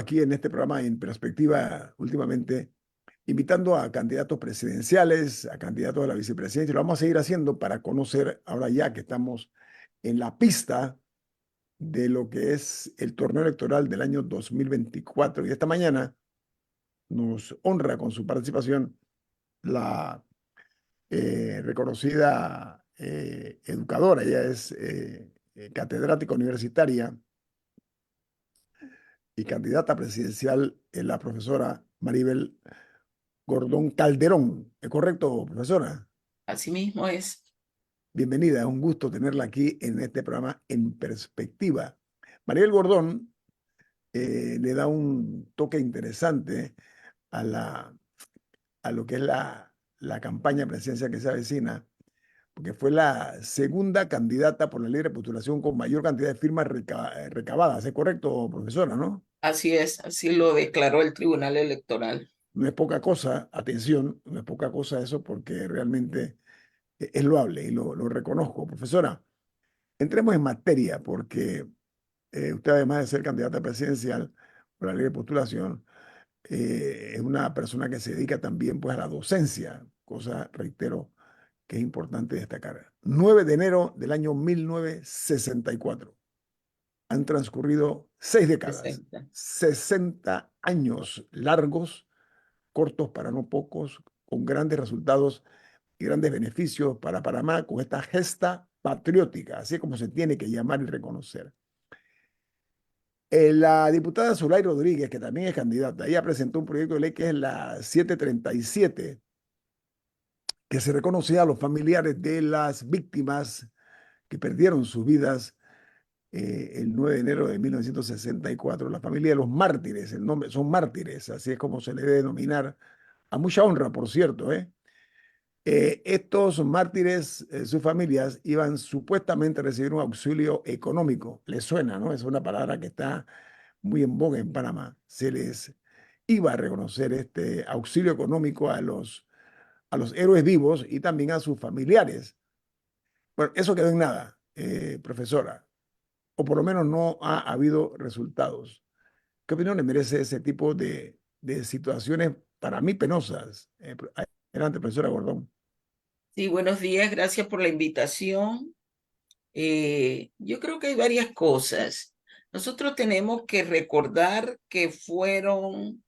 aquí en este programa En Perspectiva últimamente, invitando a candidatos presidenciales, a candidatos a la vicepresidencia. Lo vamos a seguir haciendo para conocer, ahora ya que estamos en la pista de lo que es el torneo electoral del año 2024. Y esta mañana nos honra con su participación la reconocida educadora, ella es catedrática universitaria y candidata presidencial, la profesora Maribel Gordón Calderón. ¿Es correcto, profesora? Así mismo es. Bienvenida, es un gusto tenerla aquí en este programa En Perspectiva. Maribel Gordón le da un toque interesante a lo que es la campaña presidencial que se avecina, porque fue la segunda candidata por la libre postulación con mayor cantidad de firmas recabadas. ¿Es correcto, profesora, no? Así es, así lo declaró el Tribunal Electoral. No es poca cosa, atención, no es poca cosa eso porque realmente es loable y lo reconozco. Profesora, entremos en materia porque usted, además de ser candidata presidencial por la ley de postulación, es una persona que se dedica también pues, a la docencia, cosa, reitero, que es importante destacar. 9 de enero del año 1964. Han transcurrido 6 décadas, 60. 60 años largos, cortos para no pocos, con grandes resultados y grandes beneficios para Panamá con esta gesta patriótica, así es como se tiene que llamar y reconocer. La diputada Zulay Rodríguez, que también es candidata, ella presentó un proyecto de ley que es la 737, que se reconocía a los familiares de las víctimas que perdieron sus vidas el 9 de enero de 1964. La familia de los mártires, el nombre, son mártires, así es como se le debe denominar, a mucha honra, por cierto, ¿eh? Estos mártires, sus familias, iban supuestamente a recibir un auxilio económico. Les suena, ¿no? Es una palabra que está muy en boga en Panamá. Se les iba a reconocer este auxilio económico a los héroes vivos y también a sus familiares. Bueno, eso quedó en nada, profesora, o por lo menos no ha habido resultados. ¿Qué opinión le merece ese tipo de situaciones para mí penosas? Adelante, profesora Gordón. Sí, buenos días, gracias por la invitación. Yo creo que hay varias cosas. Nosotros tenemos que recordar que fueron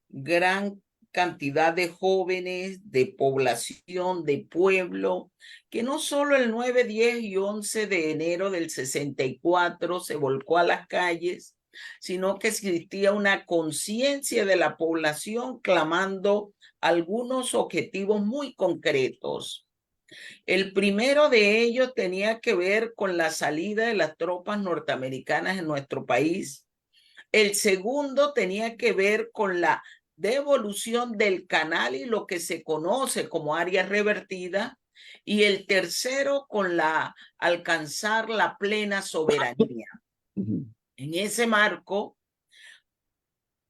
gran cantidad de jóvenes, de población, de pueblo, que no solo el 9, 10 y 11 de enero del 64 se volcó a las calles, sino que existía una conciencia de la población clamando algunos objetivos muy concretos. El primero de ellos tenía que ver con la salida de las tropas norteamericanas en nuestro país. El segundo tenía que ver con la devolución del canal y lo que se conoce como área revertida. Y el tercero con alcanzar la plena soberanía. En ese marco,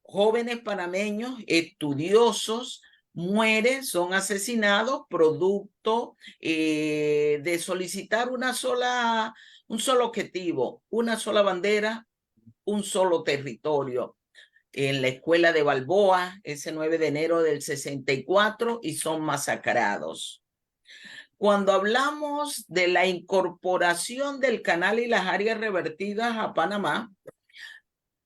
jóvenes panameños estudiosos mueren, son asesinados producto de solicitar un solo objetivo, una sola bandera, un solo territorio. En la escuela de Balboa, ese 9 de enero del 64, y son masacrados. Cuando hablamos de la incorporación del canal y las áreas revertidas a Panamá,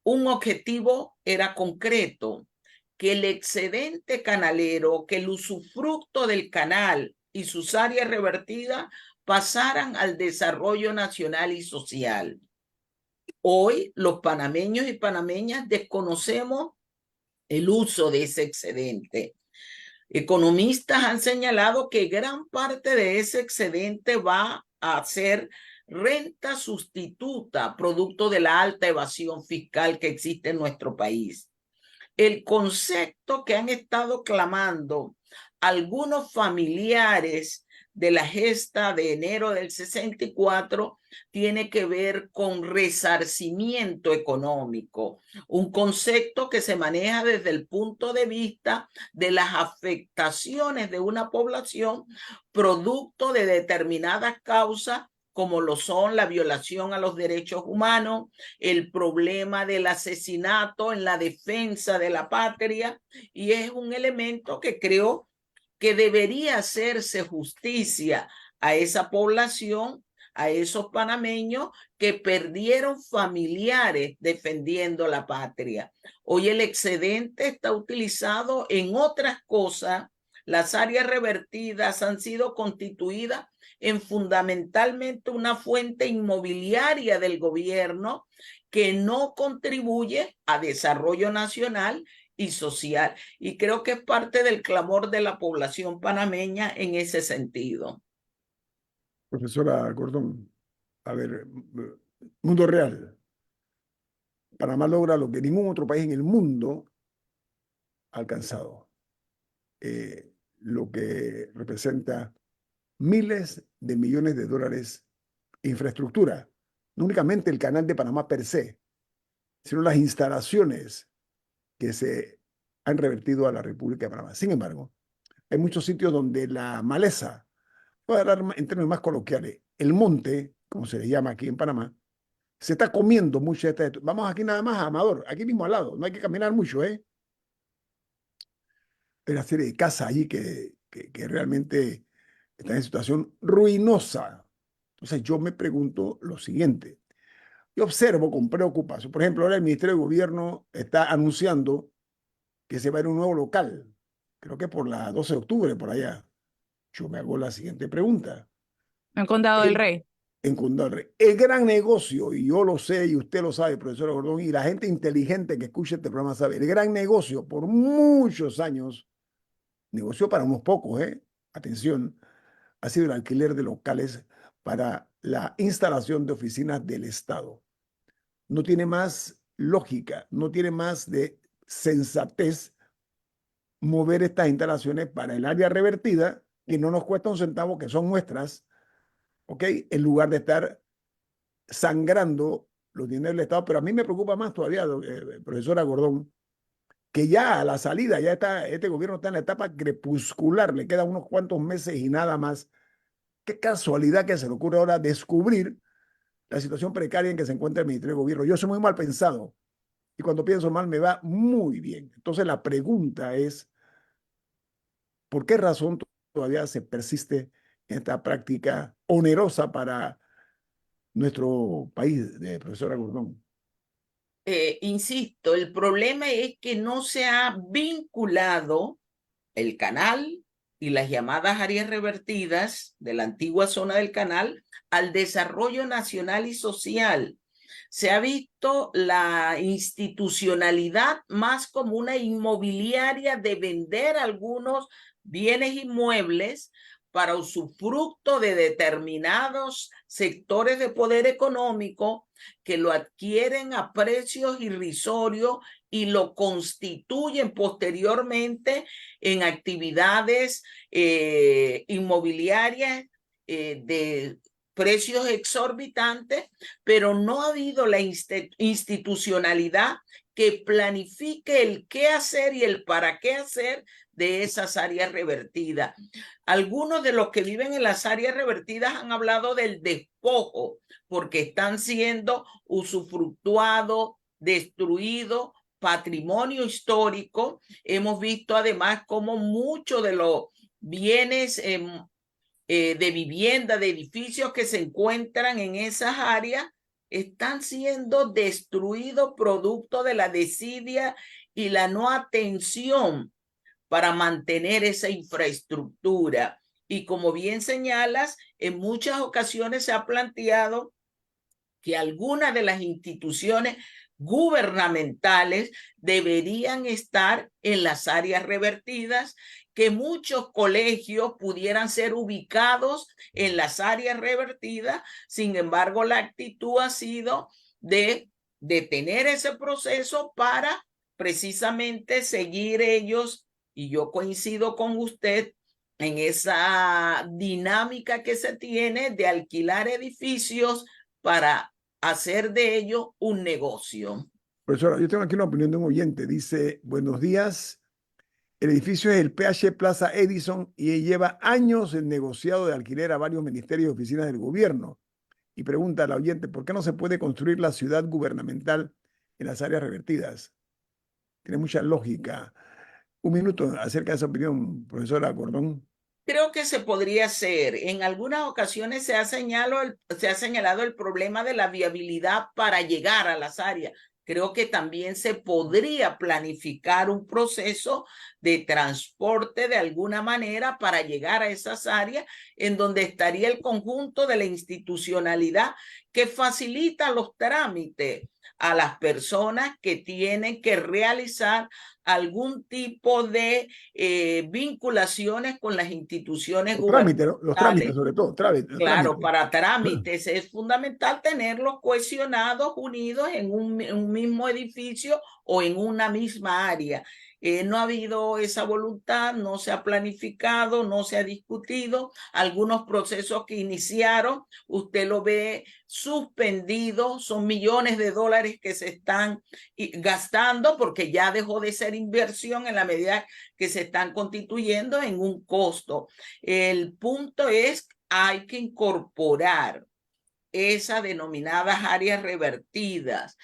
un objetivo era concreto, que el excedente canalero, que el usufructo del canal y sus áreas revertidas pasaran al desarrollo nacional y social. Hoy los panameños y panameñas desconocemos el uso de ese excedente. Economistas han señalado que gran parte de ese excedente va a ser renta sustituta, producto de la alta evasión fiscal que existe en nuestro país. El concepto que han estado clamando algunos familiares de la gesta de enero del 64 tiene que ver con resarcimiento económico, un concepto que se maneja desde el punto de vista de las afectaciones de una población producto de determinadas causas como lo son la violación a los derechos humanos, el problema del asesinato en la defensa de la patria, y es un elemento que creo que debería hacerse justicia a esa población, a esos panameños que perdieron familiares defendiendo la patria. Hoy el excedente está utilizado en otras cosas. Las áreas revertidas han sido constituidas en fundamentalmente una fuente inmobiliaria del gobierno que no contribuye a desarrollo nacional y social. Y creo que es parte del clamor de la población panameña en ese sentido. Profesora Gordón, a ver, mundo real. Panamá logra lo que ningún otro país en el mundo ha alcanzado, lo que representa miles de millones de dólares de infraestructura. No únicamente el canal de Panamá per se, sino las instalaciones que se han revertido a la República de Panamá. Sin embargo, hay muchos sitios donde la maleza, voy a hablar en términos más coloquiales, el monte, como se le llama aquí en Panamá, se está comiendo mucho de esta. Vamos aquí nada más a Amador, aquí mismo al lado, no hay que caminar mucho, ¿eh? Hay una serie de casas allí que realmente están en situación ruinosa. Entonces yo me pregunto lo siguiente. Yo observo con preocupación, por ejemplo, ahora el Ministerio de Gobierno está anunciando que se va a ir a un nuevo local, creo que por la 12 de octubre, por allá. Yo me hago la siguiente pregunta. En Condado del El, Rey. en Condado del Rey. El gran negocio, y yo lo sé y usted lo sabe, profesor Gordón, y la gente inteligente que escucha este programa sabe, el gran negocio por muchos años, negocio para unos pocos, atención, ha sido el alquiler de locales para la instalación de oficinas del Estado. No tiene más lógica, no tiene más de sensatez mover estas instalaciones para el área revertida, que no nos cuesta un centavo, que son nuestras, ¿ok? En lugar de estar sangrando los dineros del Estado. Pero a mí me preocupa más todavía, profesora Gordón, que ya a la salida, ya está, este gobierno está en la etapa crepuscular, le quedan unos cuantos meses y nada más. Qué casualidad que se le ocurre ahora descubrir la situación precaria en que se encuentra el Ministerio de Gobierno. Yo soy muy mal pensado y cuando pienso mal me va muy bien. Entonces la pregunta es, ¿por qué razón todavía se persiste en esta práctica onerosa para nuestro país, de profesora Gordón? Insisto, el problema es que no se ha vinculado el canal y las llamadas áreas revertidas de la antigua zona del canal al desarrollo nacional y social. Se ha visto la institucionalidad más como una inmobiliaria de vender algunos bienes inmuebles para usufructo de determinados sectores de poder económico que lo adquieren a precios irrisorios y lo constituyen posteriormente en actividades inmobiliarias de precios exorbitantes, pero no ha habido la institucionalidad que planifique el qué hacer y el para qué hacer de esas áreas revertidas. Algunos de los que viven en las áreas revertidas han hablado del despojo, porque están siendo usufructuados, destruidos, patrimonio histórico. Hemos visto además cómo muchos de los bienes de vivienda, de edificios que se encuentran en esas áreas, están siendo destruidos producto de la desidia y la no atención para mantener esa infraestructura. Y como bien señalas, en muchas ocasiones se ha planteado que algunas de las instituciones gubernamentales deberían estar en las áreas revertidas, que muchos colegios pudieran ser ubicados en las áreas revertidas. Sin embargo, la actitud ha sido de detener ese proceso para precisamente seguir ellos, y yo coincido con usted en esa dinámica que se tiene de alquilar edificios para hacer de ello un negocio. Profesora, yo tengo aquí una opinión de un oyente. Dice, buenos días. El edificio es el PH Plaza Edison y lleva años el negociado de alquiler a varios ministerios y oficinas del gobierno. Y pregunta al oyente, ¿por qué no se puede construir la ciudad gubernamental en las áreas revertidas? Tiene mucha lógica. Un minuto acerca de esa opinión, profesora Gordón. Creo que se podría hacer. En algunas ocasiones se ha señalado el problema de la viabilidad para llegar a las áreas. Creo que también se podría planificar un proceso de transporte de alguna manera para llegar a esas áreas en donde estaría el conjunto de la institucionalidad que facilita los trámites a las personas que tienen que realizar algún tipo de vinculaciones con las instituciones Los trámites gubernamentales. sobre todo, los Claro, trámites. para trámites es fundamental tenerlos cohesionados, unidos en un mismo edificio o en una misma área. No ha habido esa voluntad, no se ha planificado, no se ha discutido. Algunos procesos que iniciaron, usted lo ve suspendido, son millones de dólares que se están gastando porque ya dejó de ser inversión en la medida que se están constituyendo en un costo. El punto es hay que incorporar esas denominadas áreas revertidas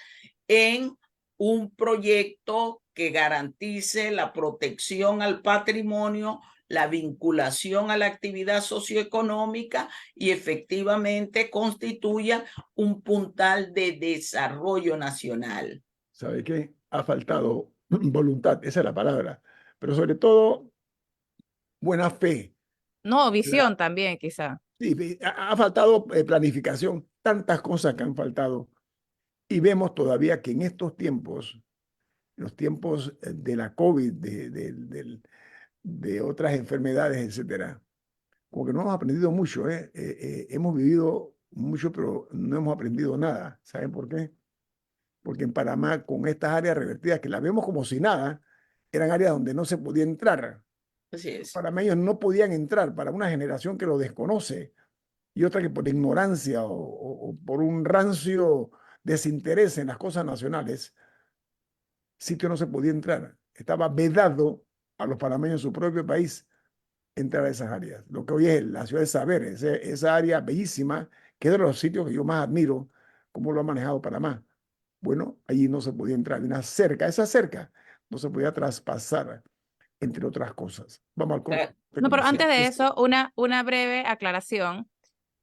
en un proyecto que garantice la protección al patrimonio, la vinculación a la actividad socioeconómica y efectivamente constituya un puntal de desarrollo nacional. ¿Sabe qué? Ha faltado voluntad, esa es la palabra, pero sobre todo buena fe. No, La- visión también, quizá. sí, ha faltado planificación, tantas cosas que han faltado. Y vemos todavía que en estos tiempos, los tiempos de la COVID, de otras enfermedades, etcétera, como que no hemos aprendido mucho, ¿eh? Hemos vivido mucho, pero no hemos aprendido nada. ¿Saben por qué? Porque en Panamá, con estas áreas revertidas, que las vemos como si nada, eran áreas donde no se podía entrar. Así Los es. panameños no podían entrar para una generación que lo desconoce y otra que por ignorancia o por un rancio desinterés en las cosas nacionales, sitio no se podía entrar. Estaba vedado a los panameños en su propio país entrar a esas áreas. Lo que hoy es la ciudad de saberes, esa área bellísima, que es de los sitios que yo más admiro, cómo lo ha manejado Panamá. Bueno, allí no se podía entrar. Una cerca, esa cerca no se podía traspasar, entre otras cosas. Vamos al corte No, pero antes comercial. de eso, una breve aclaración,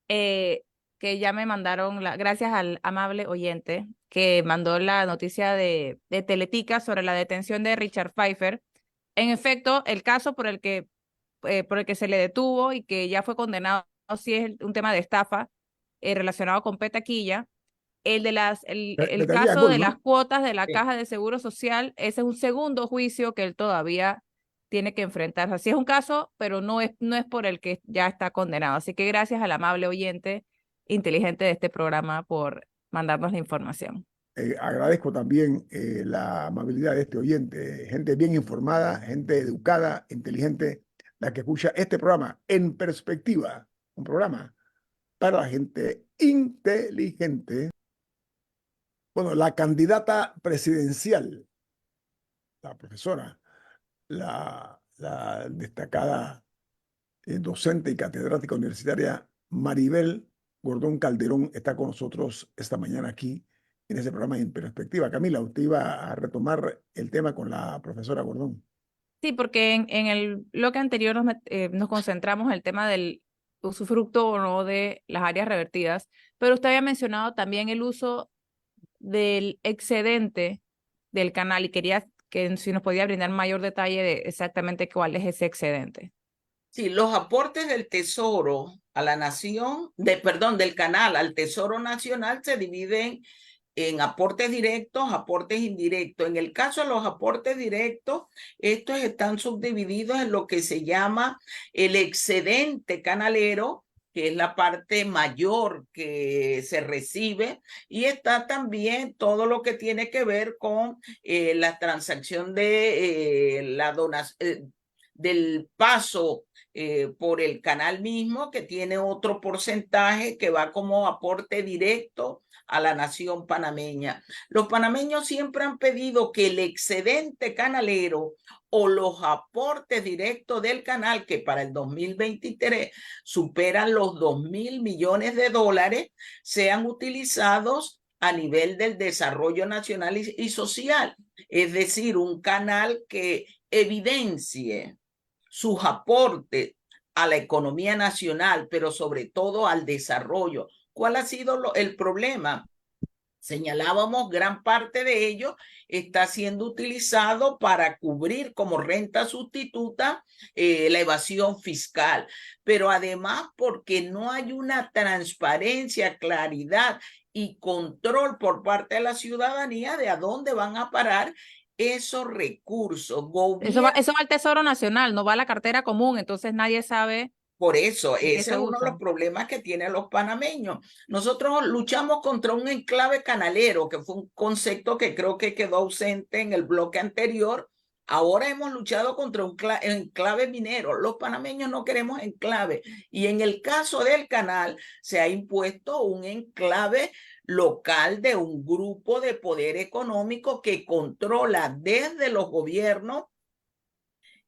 eh, que ya me mandaron, gracias al amable oyente que mandó la noticia de Teletica sobre la detención de Richard Pfeiffer. En efecto, el caso por el que se le detuvo y que ya fue condenado, sí es un tema de estafa relacionado con Petaquilla. El Betadía caso Gold, de las ¿no? cuotas de la Sí. Caja de Seguro Social, ese es un segundo juicio que él todavía tiene que enfrentar. Así es un caso, pero no es por el que ya está condenado. Así que gracias al amable oyente inteligente de este programa por mandarnos la información. Agradezco también la amabilidad de este oyente, gente bien informada, gente educada, inteligente, la que escucha este programa en perspectiva, un programa para la gente inteligente. Bueno, la candidata presidencial, la profesora, la destacada docente y catedrática universitaria Maribel Gordón Calderón está con nosotros esta mañana aquí en ese programa En Perspectiva. Camila, usted iba a retomar el tema con la profesora Gordón. Sí, porque en el bloque anterior nos concentramos en el tema del usufructo o no de las áreas revertidas, pero usted había mencionado también el uso del excedente del canal y quería que si nos podía brindar mayor detalle de exactamente cuál es ese excedente. Sí, los aportes del Tesoro a la nación, perdón, del canal al Tesoro Nacional se dividen en aportes directos, aportes indirectos. En el caso de los aportes directos, estos están subdivididos en lo que se llama el excedente canalero, que es la parte mayor que se recibe, y está también todo lo que tiene que ver con la transacción de la donación, del paso por el canal mismo, que tiene otro porcentaje que va como aporte directo a la nación panameña. Los panameños siempre han pedido que el excedente canalero o los aportes directos del canal, que para el 2023 superan los 2.000 millones de dólares, sean utilizados a nivel del desarrollo nacional y social. Es decir, un canal que evidencie sus aportes a la economía nacional, pero sobre todo al desarrollo. ¿Cuál ha sido el problema? Señalábamos, gran parte de ello está siendo utilizado para cubrir como renta sustituta la evasión fiscal, pero además porque no hay una transparencia, claridad y control por parte de la ciudadanía de a dónde van a parar esos recursos. Eso va al Tesoro Nacional, no va a la cartera común, entonces nadie sabe. Por eso, ¿en qué ese se es uno de usa? los problemas que tienen los panameños. Nosotros luchamos contra un enclave canalero, que fue un concepto que creo que quedó ausente en el bloque anterior. Ahora hemos luchado contra un enclave minero. Los panameños no queremos enclave. Y en el caso del canal, se ha impuesto un enclave local de un grupo de poder económico que controla desde los gobiernos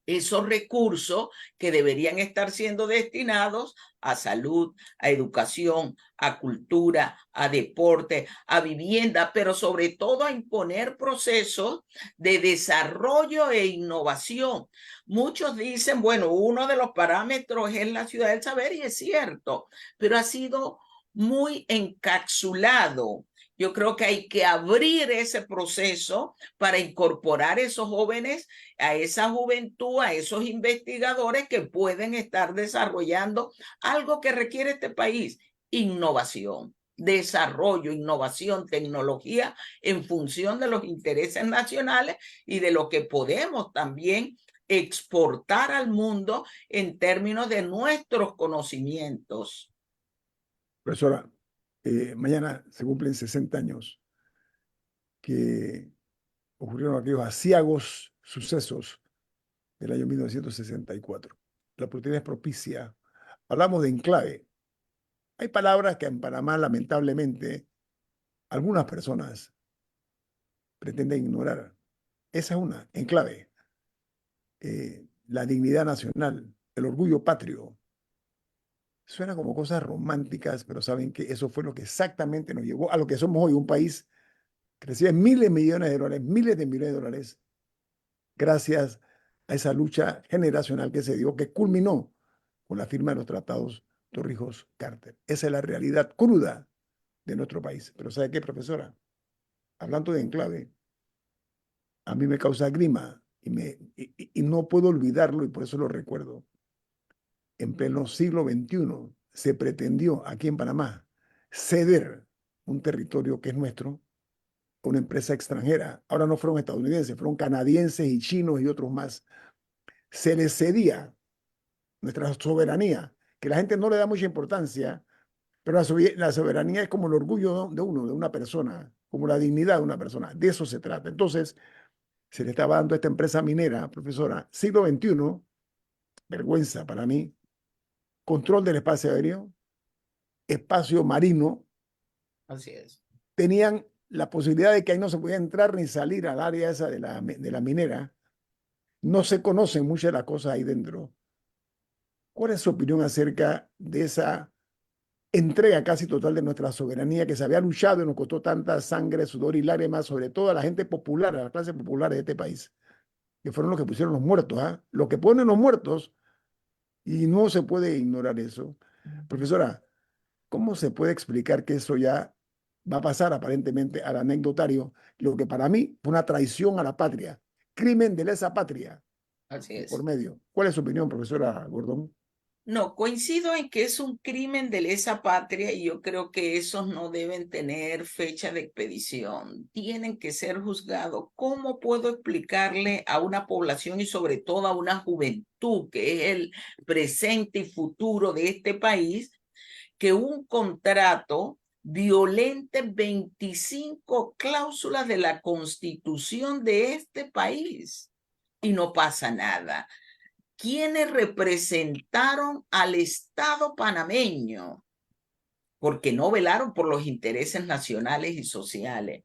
esos recursos que deberían estar siendo destinados a salud, a educación, a cultura, a deporte, a vivienda, pero sobre todo a imponer procesos de desarrollo e innovación. Muchos dicen, bueno, uno de los parámetros es la ciudad del saber, y es cierto, pero ha sido muy encapsulado. Yo creo que hay que abrir ese proceso para incorporar esos jóvenes, a esa juventud, a esos investigadores que pueden estar desarrollando algo que requiere este país: innovación, desarrollo, innovación, tecnología en función de los intereses nacionales y de lo que podemos también exportar al mundo en términos de nuestros conocimientos. Profesora, mañana se cumplen 60 años que ocurrieron aquellos aciagos sucesos del año 1964. La oportunidad es propicia. Hablamos de enclave. Hay palabras que en Panamá, lamentablemente, algunas personas pretenden ignorar. Esa es una, enclave. La dignidad nacional, el orgullo patrio. Suena como cosas románticas, pero saben que eso fue lo que exactamente nos llevó a lo que somos hoy, un país que recibe miles de millones de dólares, miles de millones de dólares, gracias a esa lucha generacional que se dio, que culminó con la firma de los tratados Torrijos-Carter. Esa es la realidad cruda de nuestro país. Pero ¿sabe qué, profesora? Hablando de enclave, a mí me causa grima y no puedo olvidarlo, y por eso lo recuerdo. En pleno siglo XXI se pretendió aquí en Panamá ceder un territorio que es nuestro a una empresa extranjera. Ahora no fueron estadounidenses, fueron canadienses y chinos y otros más. Se les cedía nuestra soberanía, que la gente no le da mucha importancia, pero la soberanía es como el orgullo de uno, de una persona, como la dignidad de una persona. De eso se trata. Entonces, se le estaba dando a esta empresa minera, profesora, siglo XXI, vergüenza para mí, control del espacio aéreo, espacio marino. Así es. Tenían la posibilidad de que ahí no se podía entrar ni salir al área esa de la minera. No se conocen muchas de las cosas ahí dentro. ¿Cuál es su opinión acerca de esa entrega casi total de nuestra soberanía que se había luchado y nos costó tanta sangre, sudor y lágrimas, sobre todo a la gente popular, a las clases populares de este país, que fueron los que pusieron los muertos, ¿ah? Los que ponen los muertos, y no se puede ignorar eso. Profesora, ¿cómo se puede explicar que eso ya va a pasar aparentemente al anecdotario, lo que para mí fue una traición a la patria, crimen de lesa patria? Así es. Por medio. ¿Cuál es su opinión, profesora Gordón? No, coincido en que es un crimen de lesa patria, y yo creo que esos no deben tener fecha de expedición, tienen que ser juzgados. ¿Cómo puedo explicarle a una población y sobre todo a una juventud que es el presente y futuro de este país, que un contrato violente 25 cláusulas de la Constitución de este país y no pasa nada? ¿Quiénes representaron al Estado panameño? porque no velaron por los intereses nacionales y sociales.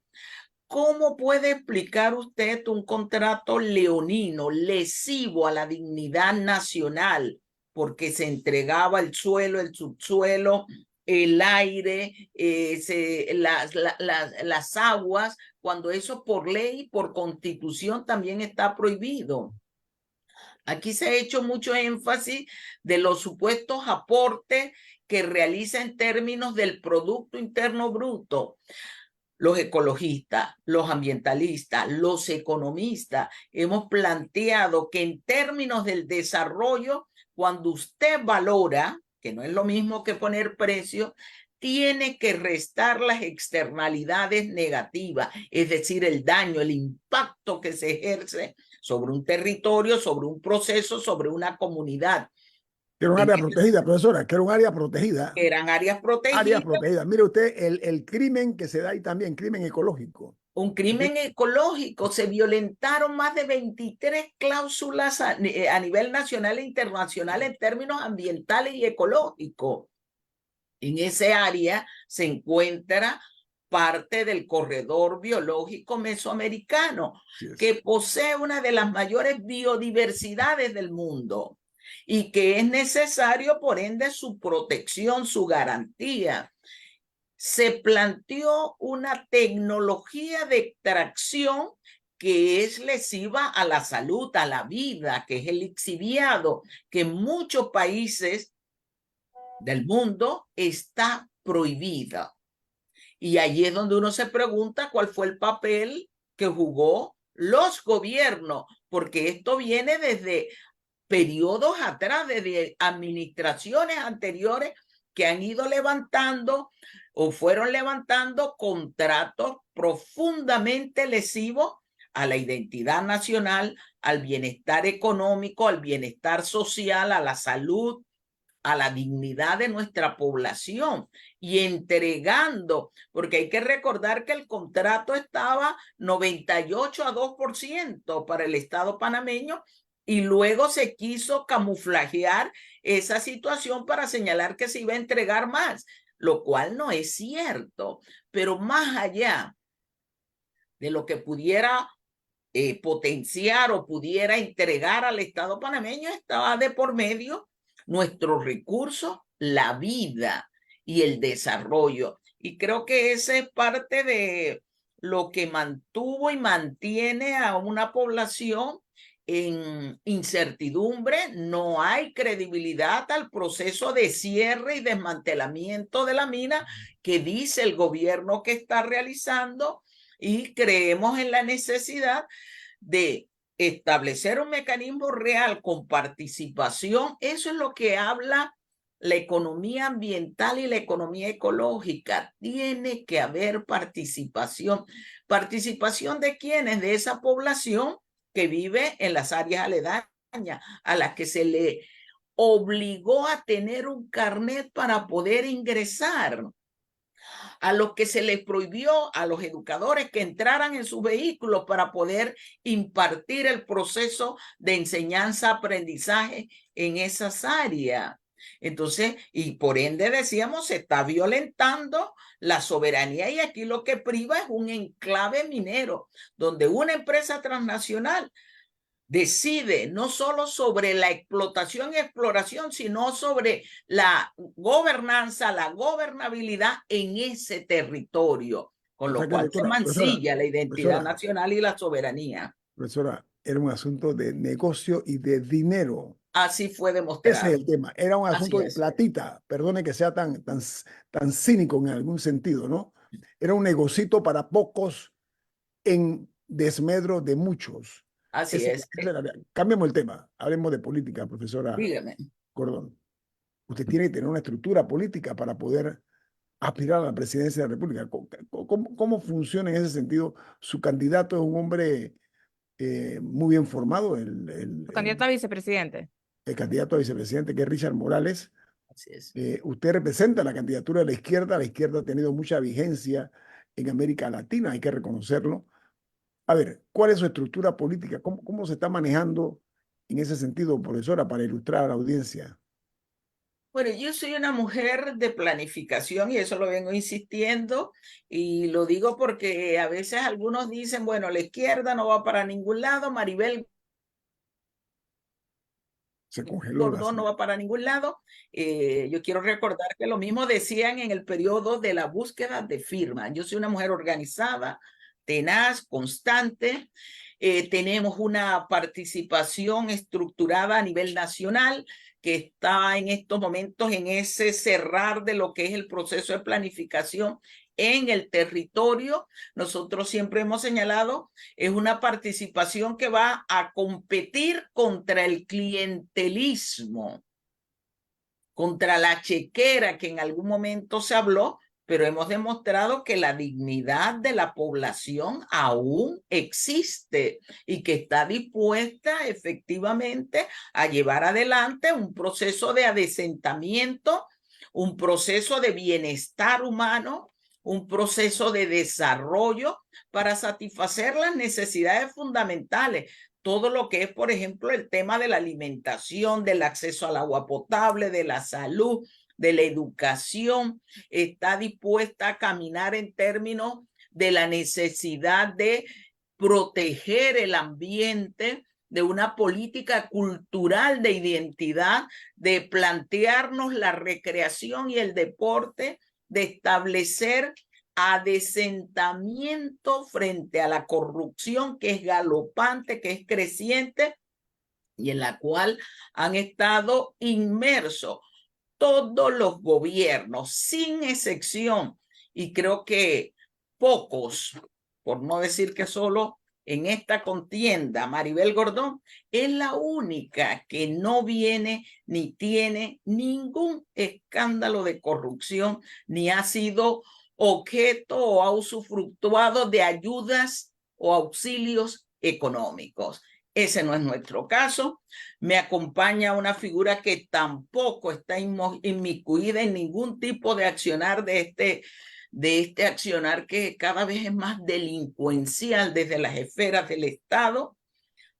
¿Cómo puede explicar usted un contrato leonino, lesivo a la dignidad nacional, porque se entregaba el suelo, el subsuelo, el aire, las aguas, cuando eso por ley, por constitución también está prohibido? Aquí se ha hecho mucho énfasis de los supuestos aportes que realiza en términos del Producto Interno Bruto. Los ecologistas, los ambientalistas, los economistas, hemos planteado que en términos del desarrollo, cuando usted valora, que no es lo mismo que poner precio, tiene que restar las externalidades negativas, es decir, el daño, el impacto que se ejerce sobre un territorio, sobre un proceso, sobre una comunidad. Que era un área protegida, profesora, que era un área protegida. Eran áreas Áreas protegidas. protegidas. Mire usted el crimen que se da ahí también, crimen ecológico. Un crimen ecológico. Se violentaron más de 23 cláusulas a nivel nacional e internacional en términos ambientales y ecológicos. En ese área se encuentra parte del corredor biológico mesoamericano, que posee una de las mayores biodiversidades del mundo y que es necesario, por ende, su protección, su garantía. Se planteó una tecnología de extracción que es lesiva a la salud, a la vida, que es el lixiviado, que en muchos países del mundo está prohibida. Y allí es donde uno se pregunta cuál fue el papel que jugó los gobiernos, porque esto viene desde periodos atrás, desde administraciones anteriores que han ido levantando o fueron levantando contratos profundamente lesivos a la identidad nacional, al bienestar económico, al bienestar social, a la salud, a la dignidad de nuestra población y entregando, porque hay que recordar que el contrato estaba 98 a 2% para el Estado panameño y luego se quiso camuflajear esa situación para señalar que se iba a entregar más, lo cual no es cierto. Pero más allá de lo que pudiera potenciar o pudiera entregar al Estado panameño, estaba de por medio nuestros recursos, la vida y el desarrollo. Y creo que esa es parte de lo que mantuvo y mantiene a una población en incertidumbre. No hay credibilidad al proceso de cierre y desmantelamiento de la mina que dice el gobierno que está realizando, y creemos en la necesidad de establecer un mecanismo real con participación. Eso es lo que habla la economía ambiental y la economía ecológica. Tiene que haber participación. ¿Participación de quiénes? De esa población que vive en las áreas aledañas, a las que se le obligó a tener un carnet para poder ingresar, a los que se les prohibió a los educadores que entraran en sus vehículos para poder impartir el proceso de enseñanza-aprendizaje en esas áreas. Entonces, y por ende decíamos, se está violentando la soberanía, y aquí lo que priva es un enclave minero, donde una empresa transnacional decide no solo sobre la explotación y exploración, sino sobre la gobernanza, la gobernabilidad en ese territorio, con lo cual se mancilla la identidad nacional y la soberanía. Profesora, era un asunto de negocio y de dinero. Así fue demostrado. Ese es el tema. Era un asunto de platita. Perdone que sea tan cínico en algún sentido, ¿no? Era un negocito para pocos en desmedro de muchos. Así es. Cambiemos el tema. Hablemos de política, profesora. Dígame. Gordón. Usted tiene que tener una estructura política para poder aspirar a la presidencia de la República. ¿Cómo funciona en ese sentido? Su candidato es un hombre muy bien formado, el candidato a vicepresidente. El candidato a vicepresidente, que es Richard Morales. Así es. Usted representa la candidatura de la izquierda. La izquierda ha tenido mucha vigencia en América Latina, hay que reconocerlo. A ver, ¿cuál es su estructura política? ¿Cómo se está manejando en ese sentido, profesora, para ilustrar a la audiencia? Bueno, yo soy una mujer de planificación y eso lo vengo insistiendo y lo digo porque a veces algunos dicen, bueno, la izquierda no va para ningún lado, Maribel Se congeló la Gordón no señal. va para ningún lado. Yo quiero recordar que lo mismo decían en el periodo de la búsqueda de firmas. Yo soy una mujer organizada, tenaz, constante. Tenemos una participación estructurada a nivel nacional que está en estos momentos en ese cerrar de lo que es el proceso de planificación en el territorio. Nosotros siempre hemos señalado, es una participación que va a competir contra el clientelismo, contra la chequera que en algún momento se habló, pero hemos demostrado que la dignidad de la población aún existe y que está dispuesta efectivamente a llevar adelante un proceso de adesentamiento, un proceso de bienestar humano, un proceso de desarrollo para satisfacer las necesidades fundamentales. Todo lo que es, por ejemplo, el tema de la alimentación, del acceso al agua potable, de la salud, de la educación, está dispuesta a caminar en términos de la necesidad de proteger el ambiente, de una política cultural de identidad, de plantearnos la recreación y el deporte, de establecer adesentamiento frente a la corrupción que es galopante, que es creciente y en la cual han estado inmersos todos los gobiernos, sin excepción. Y creo que pocos, por no decir que solo en esta contienda, Maribel Gordón es la única que no viene ni tiene ningún escándalo de corrupción, ni ha sido objeto o ha usufructuado de ayudas o auxilios económicos. Ese no es nuestro caso. Me acompaña una figura que tampoco está inmiscuida en ningún tipo de accionar de este accionar que cada vez es más delincuencial desde las esferas del Estado.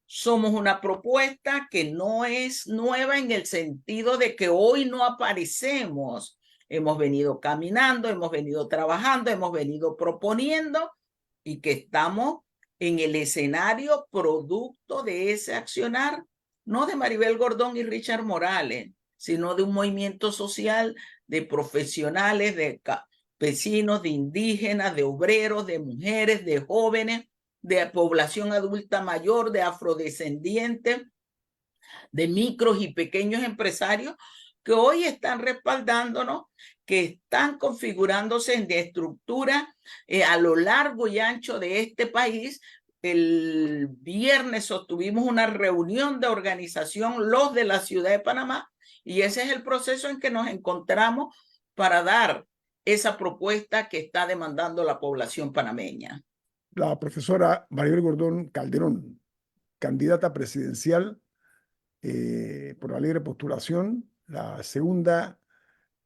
Somos una propuesta que no es nueva en el sentido de que hoy no aparecemos. Hemos venido caminando, hemos venido trabajando, hemos venido proponiendo y que estamos en el escenario producto de ese accionar, no de Maribel Gordón y Richard Morales, sino de un movimiento social de profesionales, de campesinos, de indígenas, de obreros, de mujeres, de jóvenes, de población adulta mayor, de afrodescendientes, de micros y pequeños empresarios que hoy están respaldándonos, que están configurándose en estructuras a lo largo y ancho de este país. El viernes sostuvimos una reunión de organización, los de la ciudad de Panamá, y ese es el proceso en que nos encontramos para dar esa propuesta que está demandando la población panameña. La profesora Maribel Gordón Calderón, candidata presidencial por la libre postulación, la segunda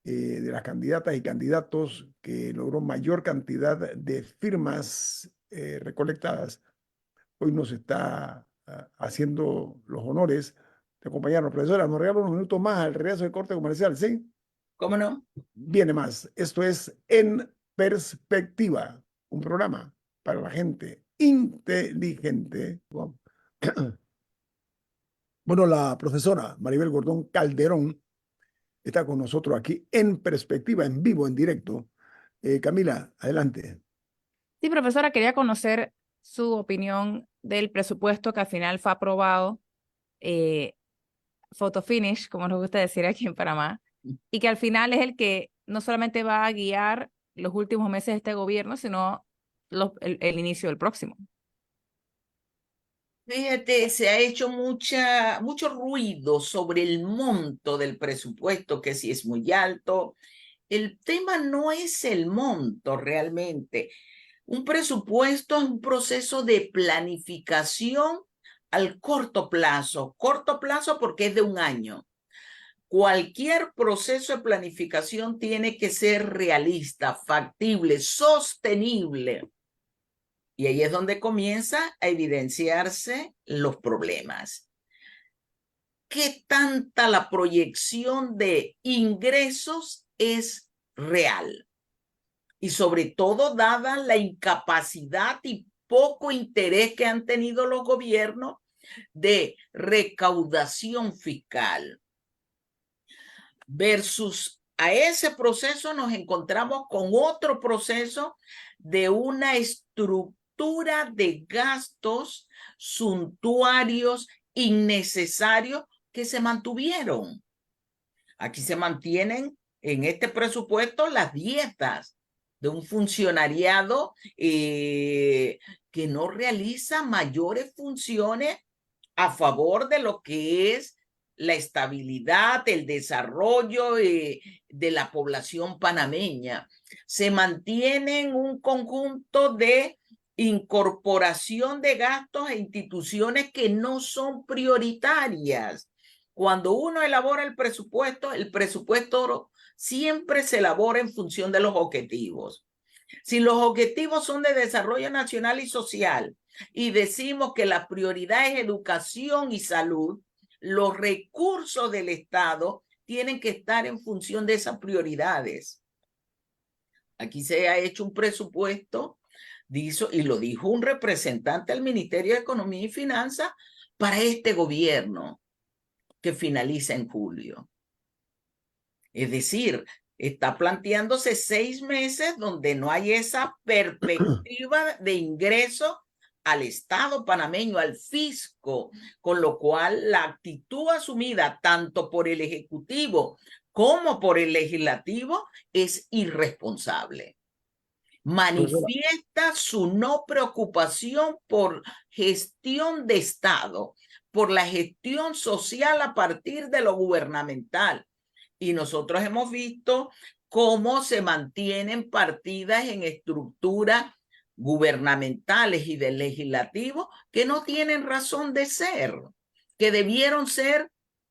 de las candidatas y candidatos que logró mayor cantidad de firmas recolectadas. Hoy nos está haciendo los honores de acompañarnos. Profesora, nos regala unos minutos más al regreso del corte comercial, ¿sí? ¿Cómo no? Viene más. Esto es En Perspectiva, un programa para la gente inteligente. Bueno, la profesora Maribel Gordón Calderón está con nosotros aquí en Perspectiva, en vivo, en directo. Camila, adelante. Sí, profesora, quería conocer su opinión del presupuesto que al final fue aprobado, photo finish, como nos gusta decir aquí en Panamá, y que al final es el que no solamente va a guiar los últimos meses de este gobierno, sino el inicio del próximo. Fíjate, se ha hecho mucho ruido sobre el monto del presupuesto, que si es muy alto. El tema no es el monto realmente. Un presupuesto es un proceso de planificación al corto plazo porque es de un año. Cualquier proceso de planificación tiene que ser realista, factible, sostenible. Y ahí es donde comienza a evidenciarse los problemas. qué tanta la proyección de ingresos es real. Y sobre todo dada la incapacidad y poco interés que han tenido los gobiernos de recaudación fiscal. Versus a ese proceso nos encontramos con otro proceso de una estructura de gastos suntuarios, innecesarios, que se mantuvieron. Aquí se mantienen en este presupuesto las dietas de un funcionariado que no realiza mayores funciones a favor de lo que es la estabilidad, el desarrollo de la población panameña. Se mantienen un conjunto de incorporación de gastos e instituciones que no son prioritarias. Cuando uno elabora el presupuesto siempre se elabora en función de los objetivos. Si los objetivos son de desarrollo nacional y social y decimos que la prioridad es educación y salud, los recursos del Estado tienen que estar en función de esas prioridades. Aquí se ha hecho un presupuesto, y lo dijo un representante del Ministerio de Economía y Finanzas, para este gobierno que finaliza en julio. Es decir, está planteándose 6 meses donde no hay esa perspectiva de ingreso al Estado panameño, al fisco, con lo cual la actitud asumida tanto por el Ejecutivo como por el Legislativo es irresponsable. Manifiesta su no preocupación por gestión de Estado, por la gestión social a partir de lo gubernamental. Y nosotros hemos visto cómo se mantienen partidas en estructuras gubernamentales y del legislativo que no tienen razón de ser, que debieron ser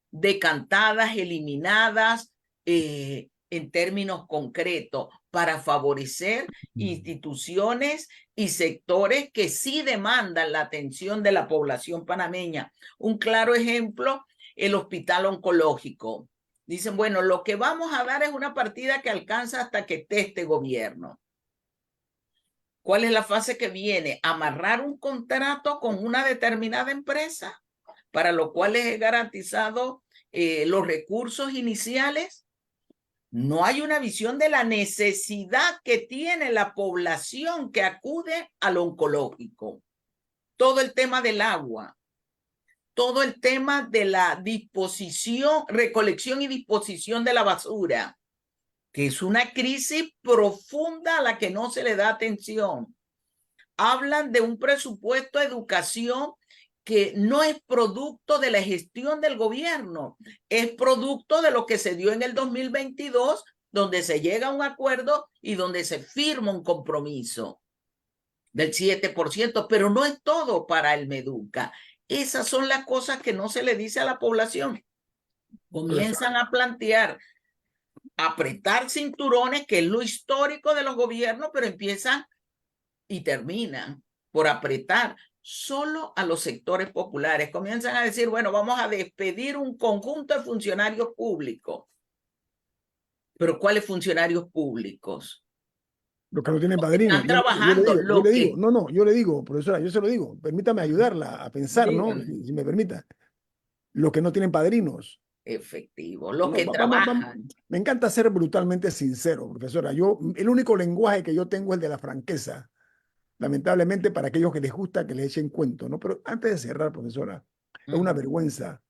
decantadas, eliminadas en términos concretos para favorecer instituciones y sectores que sí demandan la atención de la población panameña. Un claro ejemplo, el hospital oncológico. Dicen, bueno, lo que vamos a dar es una partida que alcanza hasta que esté este gobierno. ¿Cuál es la fase que viene? Amarrar un contrato con una determinada empresa, para lo cual es garantizado los recursos iniciales. No hay una visión de la necesidad que tiene la población que acude al oncológico. Todo el tema del agua, todo el tema de la disposición, recolección y disposición de la basura, que es una crisis profunda a la que no se le da atención. Hablan de un presupuesto de educación que no es producto de la gestión del gobierno, es producto de lo que se dio en el 2022, donde se llega a un acuerdo y donde se firma un compromiso del 7%, pero no es todo para el Meduca. Esas son las cosas que no se le dice a la población. Comienzan a plantear, apretar cinturones, que es lo histórico de los gobiernos, pero empiezan y terminan por apretar solo a los sectores populares. Comienzan a decir, bueno, vamos a despedir un conjunto de funcionarios públicos. ¿Pero cuáles funcionarios públicos? Los que no tienen padrino. Están trabajando. Yo le digo, profesora, yo se lo digo. Permítame ayudarla a pensar, Dígame. ¿no? Si me permita. Los que no tienen padrinos. Efectivo, los que trabajan. Me encanta ser brutalmente sincero, profesora. El único lenguaje que yo tengo es el de la franqueza. Lamentablemente para aquellos que les gusta que les echen cuento, ¿no? Pero antes de cerrar, profesora, es una vergüenza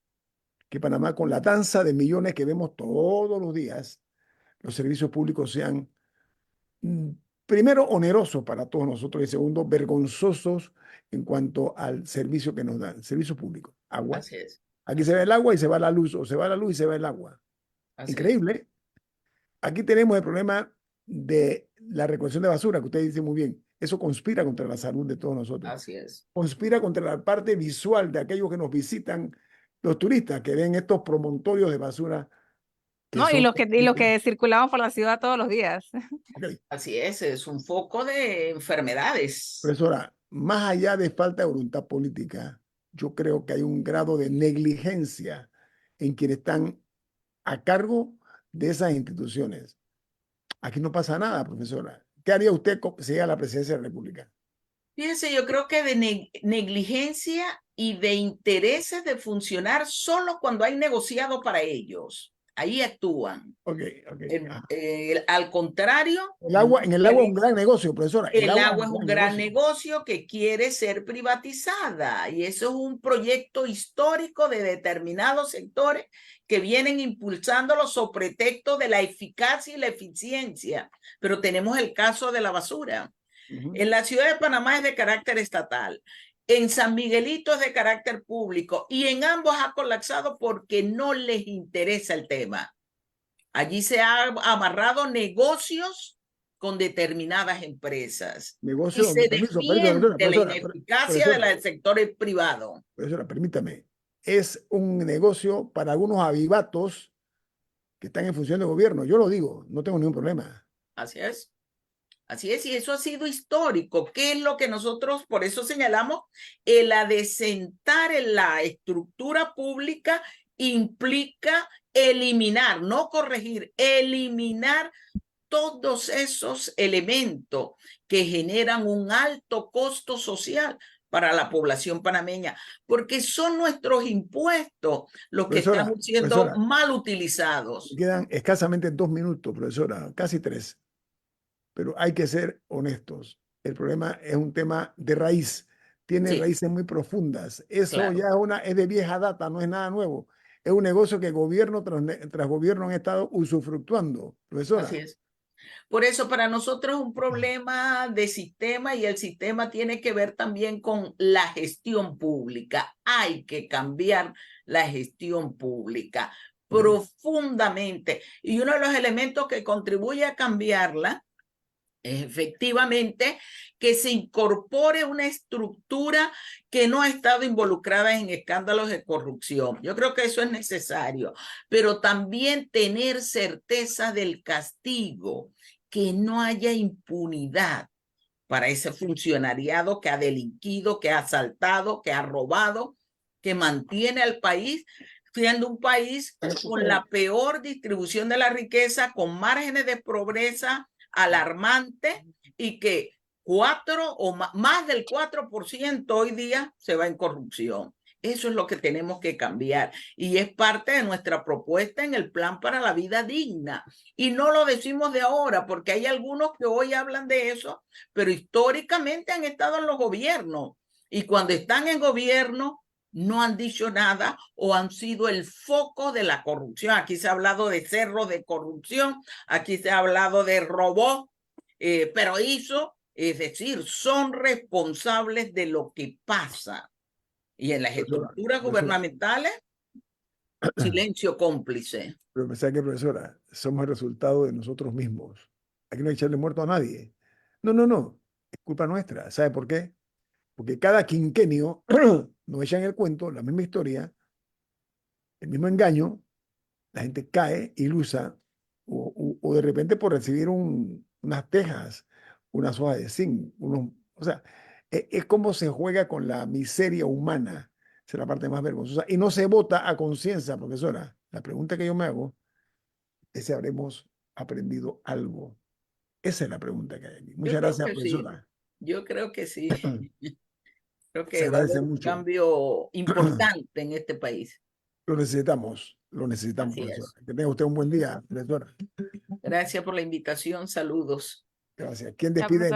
que Panamá, con la danza de millones que vemos todos los días, los servicios públicos sean, primero, onerosos para todos nosotros y segundo, vergonzosos en cuanto al servicio que nos dan, servicio público, agua. Así es. Aquí se va el agua y se va la luz, o se va la luz y se va el agua. Así Increíble. Es. Aquí tenemos el problema de la recolección de basura, que usted dice muy bien. Eso conspira contra la salud de todos nosotros. Así es. Conspira contra la parte visual de aquellos que nos visitan, los turistas que ven estos promontorios de basura. No, y los que circulamos por la ciudad todos los días. Okay. Así es un foco de enfermedades. Profesora, más allá de falta de voluntad política, yo creo que hay un grado de negligencia en quienes están a cargo de esas instituciones. Aquí no pasa nada, profesora. ¿Qué haría usted si llega a la presidencia de la República? Fíjense, yo creo que de negligencia y de intereses de funcionar solo cuando hay negociado para ellos. Ahí actúan. Ok. Al contrario, En el agua es un gran negocio, profesora. El agua es un gran negocio que quiere ser privatizada y eso es un proyecto histórico de determinados sectores que vienen impulsándolo sobre pretexto de la eficacia y la eficiencia. Pero tenemos el caso de la basura. En la ciudad de Panamá es de carácter estatal, en San Miguelito es de carácter público y en ambos ha colapsado porque no les interesa el tema. Allí se han amarrado negocios con determinadas empresas y se desmiente la ineficacia del sector privado. Profesora, permítame, es un negocio para algunos avivatos que están en función de gobierno. Yo lo digo, no tengo ningún problema. Así es. Así es, y eso ha sido histórico. ¿Qué es lo que nosotros, por eso señalamos, el adecentar en la estructura pública implica eliminar, no corregir, eliminar todos esos elementos que generan un alto costo social para la población panameña, porque son nuestros impuestos los que están siendo mal utilizados. Quedan escasamente 2 minutos, profesora, casi 3. Pero hay que ser honestos. El problema es un tema de raíz. Tiene raíces muy profundas. Eso ya es de vieja data, no es nada nuevo. Es un negocio que gobierno tras gobierno han estado usufructuando, profesora. Así es. Por eso para nosotros es un problema de sistema y el sistema tiene que ver también con la gestión pública. Hay que cambiar la gestión pública profundamente. Y uno de los elementos que contribuye a cambiarla es efectivamente que se incorpore una estructura que no ha estado involucrada en escándalos de corrupción. Yo creo que eso es necesario, pero también tener certeza del castigo, que no haya impunidad para ese funcionariado que ha delinquido, que ha asaltado, que ha robado, que mantiene al país siendo un país con la peor distribución de la riqueza, con márgenes de pobreza alarmante y que más del 4% hoy día se va en corrupción. Eso es lo que tenemos que cambiar y es parte de nuestra propuesta en el plan para la vida digna. Y no lo decimos de ahora porque hay algunos que hoy hablan de eso, pero históricamente han estado en los gobiernos y cuando están en gobierno no han dicho nada o han sido el foco de la corrupción. Aquí se ha hablado de cerros de corrupción, aquí se ha hablado de robó, pero es decir, son responsables de lo que pasa. Y en las estructuras gubernamentales, silencio cómplice. Pero pensá que, profesora, somos el resultado de nosotros mismos. Aquí no hay que echarle muerto a nadie. No. Es culpa nuestra. ¿Sabe por qué? Porque cada quinquenio nos echan el cuento, la misma historia, el mismo engaño, la gente cae ilusa o de repente por recibir unas tejas, unas hojas de zinc, o sea, es como se juega con la miseria humana. Esa es la parte más vergonzosa. Y no se vota a conciencia, profesora. La pregunta que yo me hago es si habremos aprendido algo. Esa es la pregunta que hay aquí. Muchas gracias, profesora. Sí. Yo creo que sí. Creo que va a haber un cambio importante en este país. Lo necesitamos, profesora. Que tenga usted un buen día, profesora. Gracias por la invitación, saludos. Gracias. ¿Quién despide?